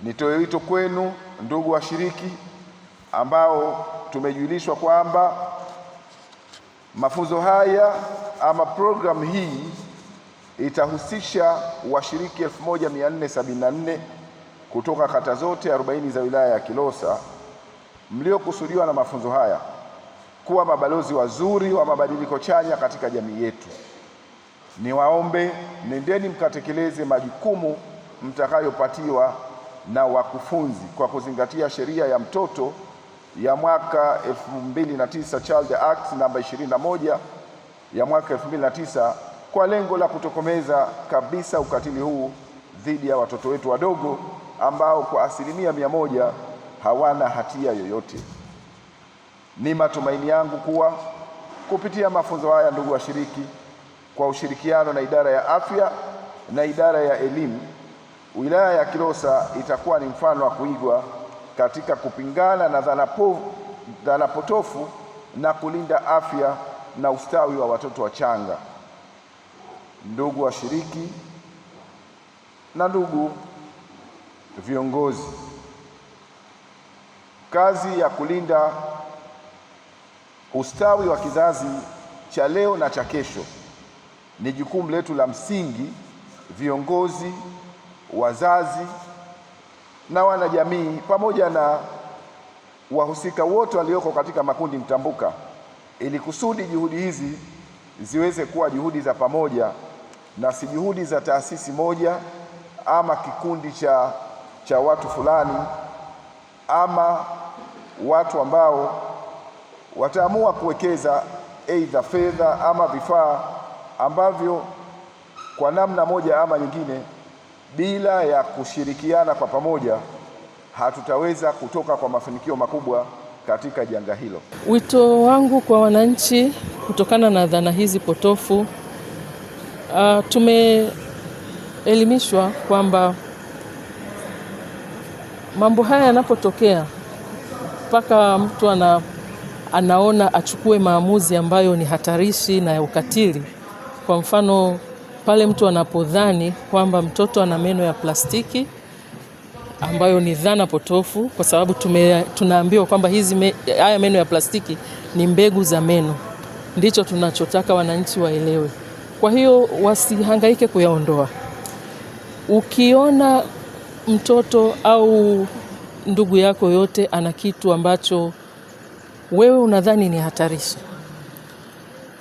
Nitoe wito kwenu ndugu washiriki ambao tumejulishwa kwamba mafunzo haya ama programu hii itahusisha washiriki 1474 kutoka kata zote 40 za wilaya ya Kilosa mliokusudiwa na mafunzo haya kuwa mabalozi wazuri wa mabadiliko chanya katika jamii yetu. Niwaombe, nendeni mkatekeleze majukumu mtakayopatiwa na wakufunzi kwa kuzingatia sheria ya mtoto ya mwaka 2009 Child Act namba 21 ya mwaka 2009 kwa lengo la kutokomeza kabisa ukatili huu dhidi ya watoto wetu wadogo ambao kwa 100% hawana hatia yoyote. Ni matumaini yangu kuwa kupitia mafunzo haya, ndugu washiriki, kwa ushirikiano na idara ya afya na idara ya elimu, wilaya ya Kilosa itakuwa ni mfano wa kuigwa katika kupingana na dhana potofu na kulinda afya na ustawi wa watoto wachanga. Ndugu washiriki na ndugu viongozi, kazi ya kulinda ustawi wa kizazi cha leo na cha kesho ni jukumu letu la msingi, viongozi, wazazi na wanajamii pamoja na wahusika wote walioko katika makundi mtambuka, ili kusudi juhudi hizi ziweze kuwa juhudi za pamoja na si juhudi za taasisi moja ama kikundi cha watu fulani ama watu ambao wataamua kuwekeza aidha fedha ama vifaa ambavyo kwa namna moja ama nyingine, bila ya kushirikiana kwa pamoja, hatutaweza kutoka kwa mafanikio makubwa katika janga hilo. Wito wangu kwa wananchi kutokana na dhana hizi potofu, tumeelimishwa kwamba mambo haya yanapotokea mpaka mtu anaona achukue maamuzi ambayo ni hatarishi na ya ukatili. Kwa mfano, pale mtu anapodhani kwamba mtoto ana meno ya plastiki, ambayo ni dhana potofu, kwa sababu tunaambiwa kwamba haya meno ya plastiki ni mbegu za meno. Ndicho tunachotaka wananchi waelewe. Kwa hiyo wasihangaike kuyaondoa. Ukiona mtoto au ndugu yako yote ana kitu ambacho wewe unadhani ni hatarishi,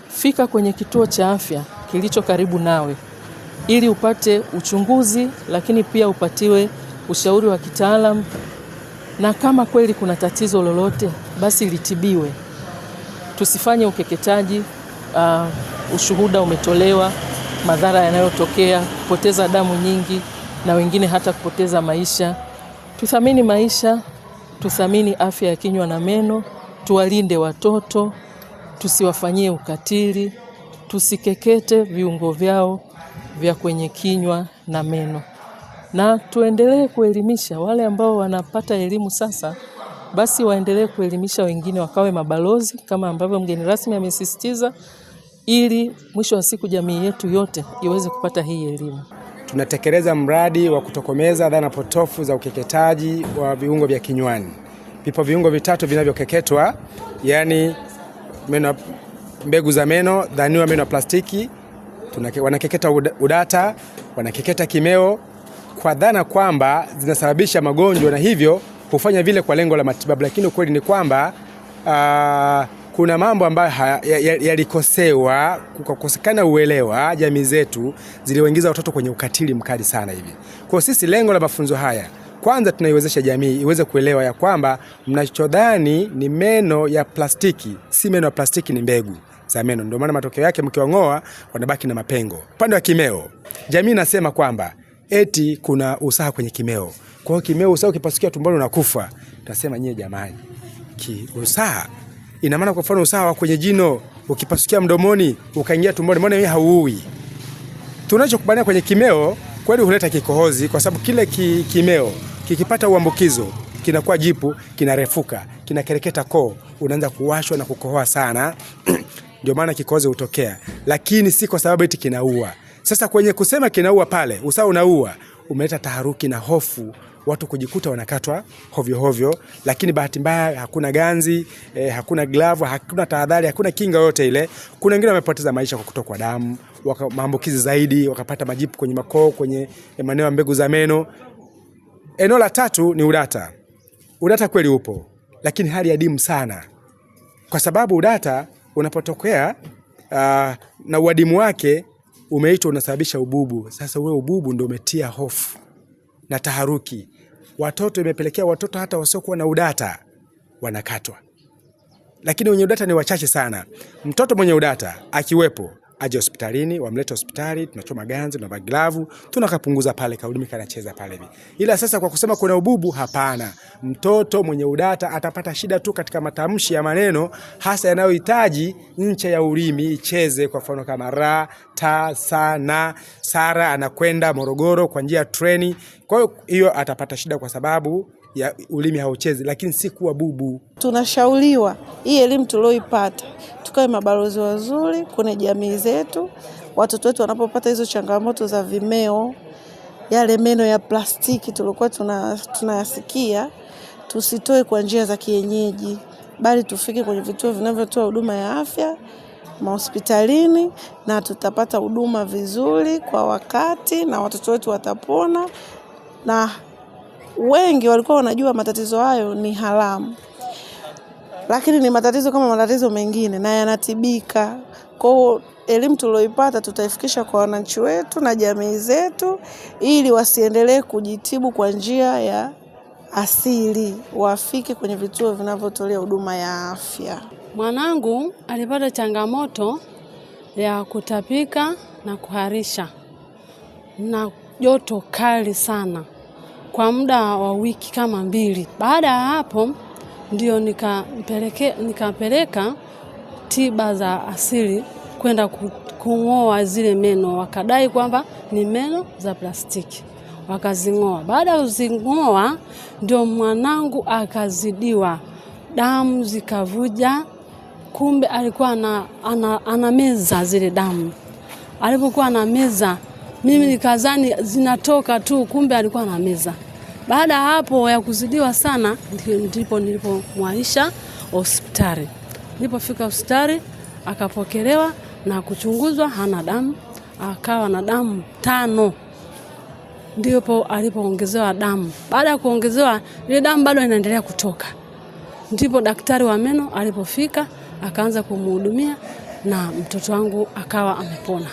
fika kwenye kituo cha afya kilicho karibu nawe ili upate uchunguzi, lakini pia upatiwe ushauri wa kitaalamu, na kama kweli kuna tatizo lolote basi litibiwe. Tusifanye ukeketaji, ushuhuda umetolewa, madhara yanayotokea, kupoteza damu nyingi na wengine hata kupoteza maisha. Tuthamini maisha, tuthamini afya ya kinywa na meno, tuwalinde watoto, tusiwafanyie ukatili, tusikekete viungo vyao vya kwenye kinywa na meno. Na tuendelee kuelimisha wale ambao wanapata elimu sasa, basi waendelee kuelimisha wengine, wakawe mabalozi kama ambavyo mgeni rasmi amesisitiza, ili mwisho wa siku jamii yetu yote iweze kupata hii elimu. Tunatekeleza mradi wa kutokomeza dhana potofu za ukeketaji wa viungo vya kinywani. Vipo viungo vitatu vinavyokeketwa, yani mbegu za meno, dhaniwa meno ya plastiki, wanakeketa udata, wanakeketa kimeo, kwa dhana kwamba zinasababisha magonjwa na hivyo hufanya vile kwa lengo la matibabu. Lakini ukweli ni kwamba kuna mambo ambayo yalikosewa, kukosekana uelewa, jamii zetu ziliwaingiza watoto kwenye ukatili mkali sana hivi. Kwa sisi lengo la mafunzo haya, kwanza tunaiwezesha jamii iweze kuelewa ya kwamba mnachodhani ni meno ya plastiki, si meno ya plastiki, ni mbegu za meno. Ndio maana matokeo yake mkiwang'oa wanabaki na mapengo. Upande wa kimeo, jamii inasema kwamba eti kuna usaha kwenye kimeo. Kwa hiyo kimeo usaha ukipasukia tumboni unakufa. Tutasema nyie jamani, usaha ina maana kwa mfano usaha wa kwenye jino ukipasukia mdomoni ukaingia tumboni, mbona yeye hauui? Tunachokubania kwenye kimeo kweli huleta kikohozi, kwa sababu kile kimeo kikipata uambukizo kinakuwa jipu, kinarefuka, kinakereketa koo, unaanza kuwashwa na kukohoa sana. Ndio maana kikohozi hutokea, lakini si kwa sababu eti kinaua. Sasa kwenye kusema kinaua pale, usaha unaua, umeleta taharuki na hofu watu kujikuta wanakatwa hovyo hovyo, lakini bahati mbaya hakuna ganzi, hakuna glavu, hakuna tahadhari, hakuna kinga yote ile. Kuna wengine wamepoteza maisha kwa kutokwa damu, maambukizi zaidi, wakapata majipu kwenye makoo, kwenye maeneo ya mbegu za meno. Eneo la tatu ni udata. Udata kweli upo, lakini hali adimu sana. Kwa sababu udata unapotokea na uadimu wake umeitwa unasababisha ububu. Sasa ule ububu ndio umetia hofu na taharuki. Watoto imepelekea watoto hata wasiokuwa na udata wanakatwa. Lakini wenye udata ni wachache sana. Mtoto mwenye udata akiwepo aje hospitalini, wamlete hospitali, tunachoma ganzi, tunavaa glavu, tunakapunguza pale kaulimi kanacheza pale hivi. Ila sasa kwa kusema kuna ububu, hapana. Mtoto mwenye udata atapata shida tu katika matamshi ya maneno hasa yanayohitaji ncha ya ulimi icheze, kwa mfano kama ra, ta, sa, na. Sara anakwenda Morogoro kwa njia ya treni. Kwa hiyo atapata shida kwa sababu ya ulimi hauchezi, lakini si kuwa bubu. Tunashauriwa hii elimu tulioipata tukae mabalozi wazuri kwenye jamii zetu. Watoto wetu wanapopata hizo changamoto za vimeo, yale meno ya plastiki tulikuwa tunayasikia, tusitoe kwa njia za kienyeji, bali tufike kwenye vituo vinavyotoa huduma ya afya, mahospitalini, na tutapata huduma vizuri kwa wakati na watoto wetu watapona. Na wengi walikuwa wanajua matatizo hayo ni haramu, lakini ni matatizo kama matatizo mengine na yanatibika. Kwa hiyo elimu tulioipata tutaifikisha kwa wananchi wetu na jamii zetu ili wasiendelee kujitibu kwa njia ya asili, wafike kwenye vituo vinavyotolea huduma ya afya. Mwanangu alipata changamoto ya kutapika na kuharisha na joto kali sana kwa muda wa wiki kama 2. Baada ya hapo ndio nikapeleka tiba za asili kwenda kung'oa zile meno. Wakadai kwamba ni meno za plastiki, wakazing'oa. Baada ya kuzing'oa ndio mwanangu akazidiwa, damu zikavuja. Kumbe alikuwa anameza zile damu. Alipokuwa anameza, mimi nikazani zinatoka tu, kumbe alikuwa anameza. Baada hapo ya kuzidiwa sana ndipo nilipomwaisha hospitali. Nilipofika hospitali akapokelewa na kuchunguzwa, hana damu, akawa na damu 5. Ndipo alipoongezewa damu. Baada ya kuongezewa ile damu bado inaendelea kutoka. Ndipo daktari wa meno alipofika akaanza kumhudumia na mtoto wangu akawa amepona.